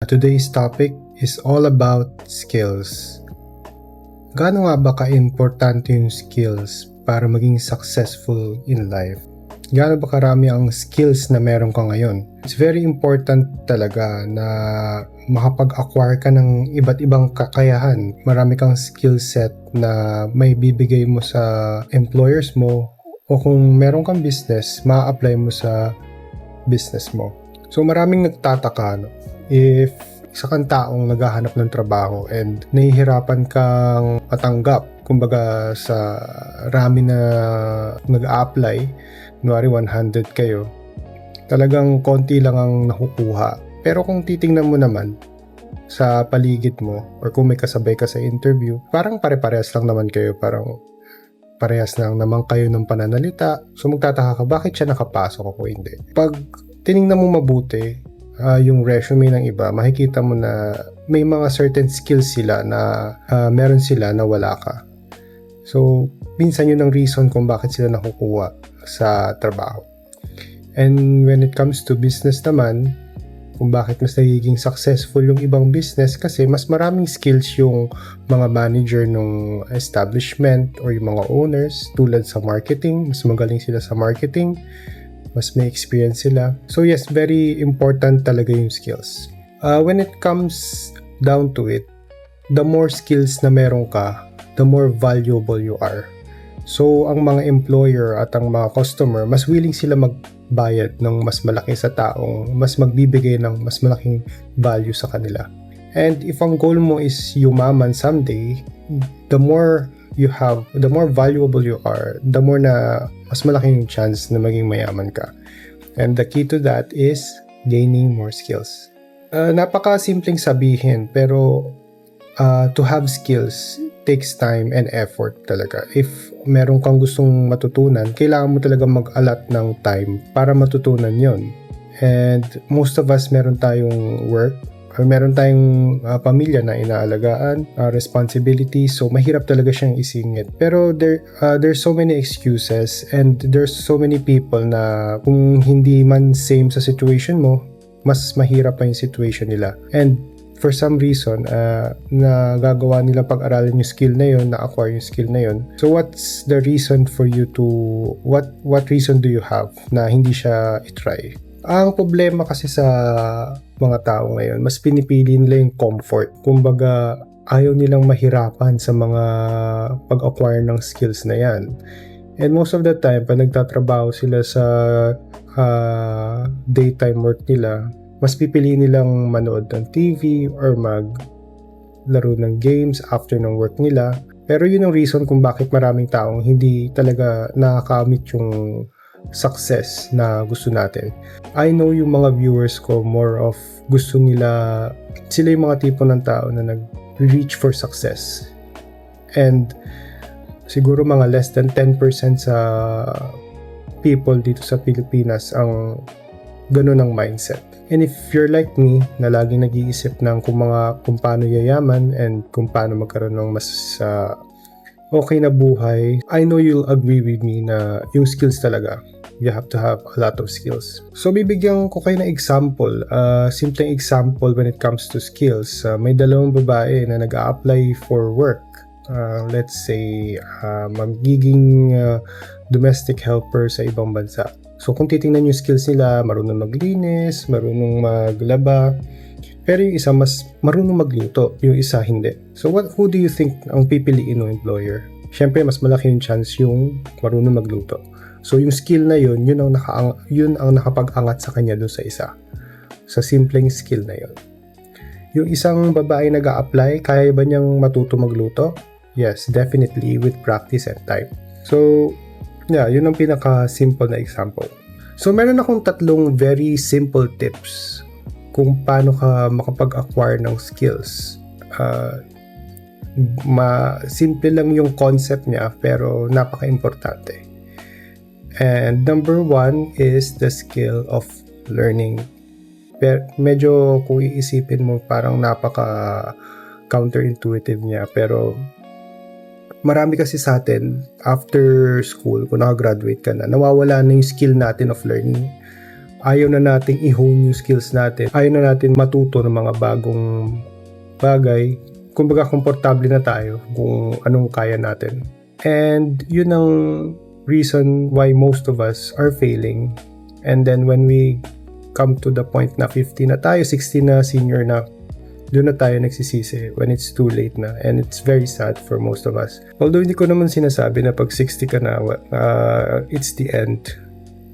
Today's topic is all about skills. Gaano nga ba ka-importante yung skills para maging successful in life? Gaano ba karami ang skills na meron ka ngayon? It's very important talaga na makapag-acquire ka ng iba't ibang kakayahan. Marami kang skill set na may bibigay mo sa employers mo, o kung meron kang business, ma-apply mo sa business mo. So maraming nagtataka, no? If isa kang taong naghahanap ng trabaho and nahihirapan kang matanggap, kumbaga sa rami na nag-a-apply, kunwari 100 kayo, talagang konti lang ang nakukuha. Pero kung titingnan mo naman sa paligid mo, or kung may kasabay ka sa interview, parang pare-parehas lang naman kayo, parang parehas lang naman kayo ng pananalita. So magtataka ka, bakit siya nakapasok ako hindi? Pag tinignan mo mabuti yung resume ng iba, makikita mo na may mga certain skills sila na meron sila na wala ka. So minsan yun ang reason kung bakit sila nakukuha sa trabaho. And when it comes to business naman, kung bakit mas nagiging successful yung ibang business, kasi mas maraming skills yung mga manager ng establishment or yung mga owners, tulad sa marketing. Mas magaling sila sa marketing, mas may experience sila. So yes, very important talaga yung skills. When it comes down to it, the more skills na meron ka, the more valuable you are. So ang mga employer at ang mga customer, mas willing sila magbayad ng mas malaki sa taong mas magbibigay ng mas malaking value sa kanila. And if ang goal mo is yumaman someday, the more you have, the more valuable you are, the more na mas malaking chance na maging mayaman ka. And the key to that is gaining more skills. Napaka-simpleng sabihin, pero to have skills takes time and effort talaga. If meron kang gustong matutunan, kailangan mo talaga mag-allot ng time para matutunan yon. And most of us meron tayong work, or meron tayong pamilya na inaalagaan, responsibility, so mahirap talaga siyang isingit. Pero there's so many excuses, and there's so many people na kung hindi man same sa situation mo, mas mahirap pa yung situation nila. And for some reason, na gagawa nila pag-aralan yung skill na yun, na-acquire yung skill na yun. So what's the reason for you to, what reason do you have na hindi siya itry? Ang problema kasi sa mga tao ngayon, mas pinipili nila yung comfort. Kumbaga, ayaw nilang mahirapan sa mga pag-acquire ng skills na yan. And most of the time, pag nagtatrabaho sila sa daytime work nila, mas pipiliin nilang manood ng TV or maglaro ng games after ng work nila. Pero yun ang reason kung bakit maraming taong hindi talaga nakakamit yung success na gusto natin. I know yung mga viewers ko, more of gusto nila, sila yung mga tipo ng tao na nag-reach for success. And siguro mga less than 10% sa people dito sa Pilipinas ang ganun ang mindset. And if you're like me, na laging nag-iisip ng kung paano yayaman and kung paano magkaroon ng mas okay na buhay, I know you'll agree with me na yung skills talaga, you have to have a lot of skills. So bibigyan ko kayo ng example, simpleng example when it comes to skills. May dalawang babae na nag-a-apply for work. Let's say, magiging domestic helper sa ibang bansa. So kung titingnan yung skills nila, marunong maglinis, marunong maglaba, pero yung isa mas marunong magluto, yung isa hindi. So who do you think ang pipiliin ng employer? Siyempre mas malaki yung chance yung marunong magluto. So yung skill na yun ang nakapag-angat sa kanya dun sa isa. Sa simpleng skill na yun. Yung isang babae nag-a-apply, kaya ba niyang matuto magluto? Yes, definitely, with practice and time. So yeah, yun ang pinaka-simple na example. So, meron akong tatlong very simple tips kung paano ka makapag-acquire ng skills. Simple lang yung concept niya, pero napaka-importante. And number one is the skill of learning. Pero medyo kung iisipin mo, parang napaka-counterintuitive niya, pero marami kasi sa atin, after school, kung nakagraduate ka na, nawawala na yung skill natin of learning. Ayaw na nating i-hone yung skills natin. Ayaw na natin matuto ng mga bagong bagay. Kumbaga, komportable na tayo kung anong kaya natin. And yun ang reason why most of us are failing. And then when we come to the point na 50 na tayo, 60 na, senior na, doon na tayo nagsisisi when it's too late na. And it's very sad for most of us. Although hindi ko naman sinasabi na pag 60 ka na, it's the end.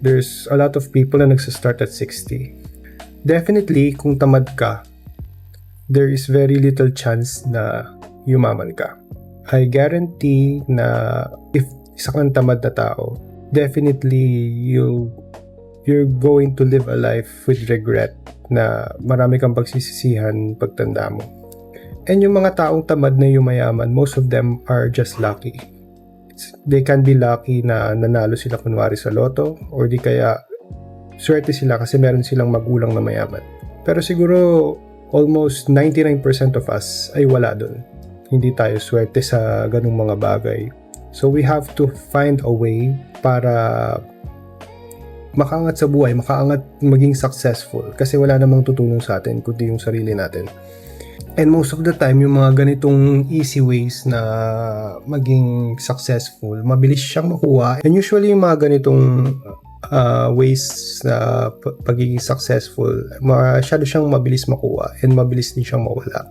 There's a lot of people na nagsastart at 60. Definitely, kung tamad ka, there is very little chance na yumaman ka. I guarantee na if isa kang tamad na tao, definitely you're going to live a life with regret na marami kang pagsisisihan pagtanda mo. And yung mga taong tamad na yumayaman, most of them are just lucky. They can be lucky na nanalo sila kunwari sa loto, or di kaya swerte sila kasi meron silang magulang na mayaman. Pero siguro almost 99% of us ay wala dun. Hindi tayo swerte sa ganung mga bagay. So we have to find a way para makaangat sa buhay, makaangat maging successful, kasi wala namang tutulong sa atin kundi yung sarili natin. And most of the time, yung mga ganitong easy ways na maging successful, mabilis siyang makuha. And usually yung mga ganitong ways na pagiging successful, masyado siyang mabilis makuha and mabilis din siyang mawala.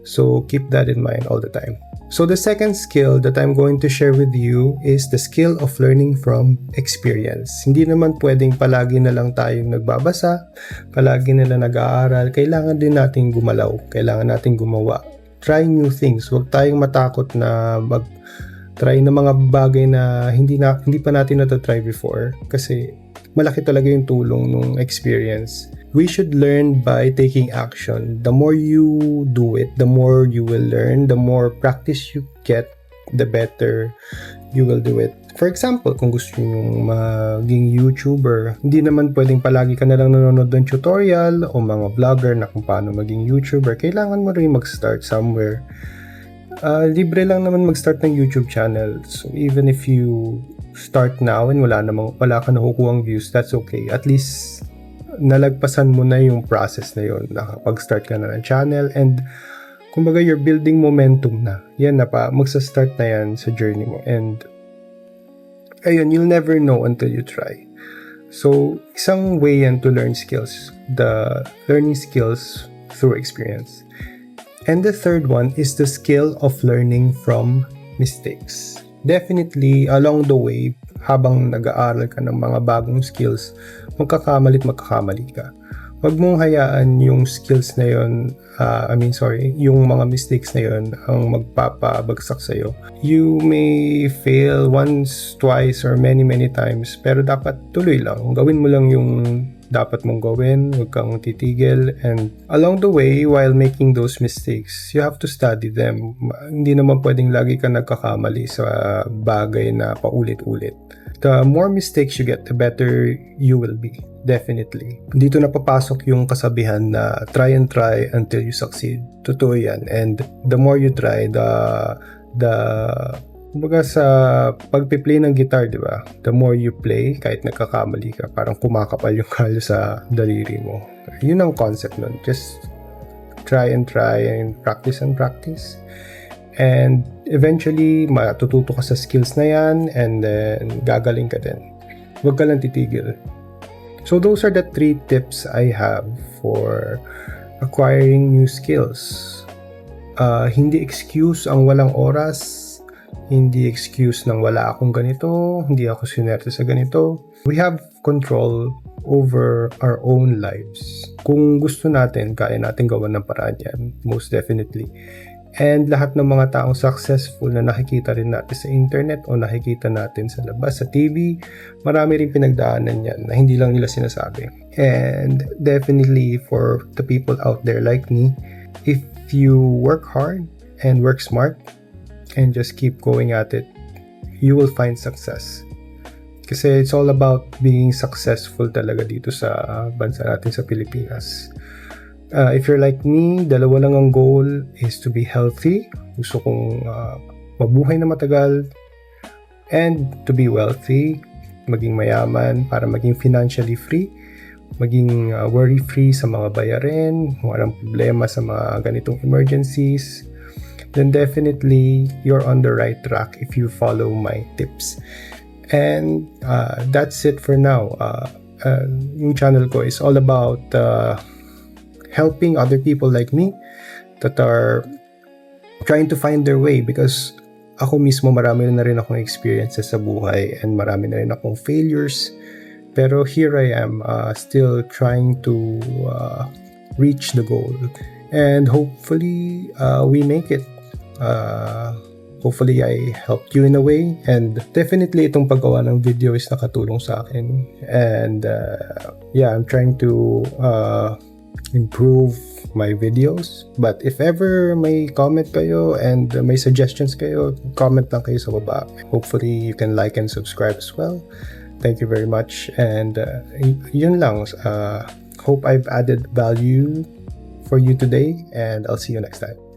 So keep that in mind all the time. So the second skill that I'm going to share with you is the skill of learning from experience. Hindi naman pwedeng palagi na lang tayong nagbabasa, palagi na lang nag-aaral. Kailangan din nating gumalaw, kailangan nating gumawa. Try new things. Huwag tayong matakot na mag-try ng mga bagay na hindi pa natin na-try before, kasi malaki talaga yung tulong ng experience. We should learn by taking action. The more you do it, the more you will learn. The more practice you get, the better you will do it. For example, kung gusto nyo maging YouTuber, hindi naman pwedeng palagi ka na lang nanonood ng tutorial o mga vlogger na kung paano maging YouTuber. Kailangan mo rin mag-start somewhere. Libre lang naman mag-start ng YouTube channel. So even if you start now and wala ka nakukuhang views, that's okay. At least nalagpasan mo na yung process na yun. Nakapag-start ka na ng channel and kumbaga you're building momentum na. Yan na pa, magsa-start na yan sa journey mo. And ayun, you'll never know until you try. So, isang way yan to learn skills. The learning skills through experience. And the third one is the skill of learning from mistakes. Definitely, along the way, habang nag-aaral ka ng mga bagong skills, magkakamali ka. Huwag mong hayaan yung skills na yun, yung mga mistakes na yun ang magpapabagsak sa'yo. You may fail once, twice, or many times, pero dapat tuloy lang. Gawin mo lang yung dapat mong gawin, huwag kang titigil, and along the way, while making those mistakes, you have to study them. Hindi naman pwedeng lagi ka nagkakamali sa bagay na paulit-ulit. The more mistakes you get, the better you will be. Definitely. Dito na papasok yung kasabihan na try and try until you succeed. Totoo yan. And the more you try, kumbaga sa pagpi-play ng guitar, di ba? The more you play, kahit nagkakamali ka, parang kumakapal yung kalyo sa daliri mo. Yun ang concept nun. Just try and practice. And eventually, matututo ka sa skills na yan, and then gagaling ka din. Huwag ka lang titigil. So those are the 3 tips I have for acquiring new skills. Hindi excuse ang walang oras. Hindi excuse ng wala akong ganito, hindi ako sinerte sa ganito. We have control over our own lives. Kung gusto natin, kaya natin gawan ng paraan yan, most definitely. And lahat ng mga taong successful na nakikita rin natin sa internet o nakikita natin sa labas, sa TV, marami rin pinagdaanan yan na hindi lang nila sinasabi. And definitely for the people out there like me, if you work hard and work smart, and just keep going at it, you will find success. Kasi it's all about being successful talaga dito sa bansa natin sa Pilipinas. If you're like me, dalawa lang ang goal is to be healthy. Gusto kong mabuhay na matagal, and to be wealthy, maging mayaman para maging financially free, maging worry-free sa mga bayarin, walang problema sa mga ganitong emergencies, then definitely you're on the right track if you follow my tips. And that's it for now. Yung channel ko is all about helping other people like me that are trying to find their way, because ako mismo marami na rin akong experiences sa buhay and marami na rin akong failures, pero here I am still trying to reach the goal, and hopefully we make it. Hopefully I helped you in a way, and definitely itong paggawa ng video is nakatulong sa akin, and I'm trying to improve my videos. But if ever may comment kayo and may suggestions kayo, comment lang kayo sa baba. Hopefully you can like and subscribe as well. Thank you very much, and yun lang. Hope I've added value for you today, and I'll see you next time.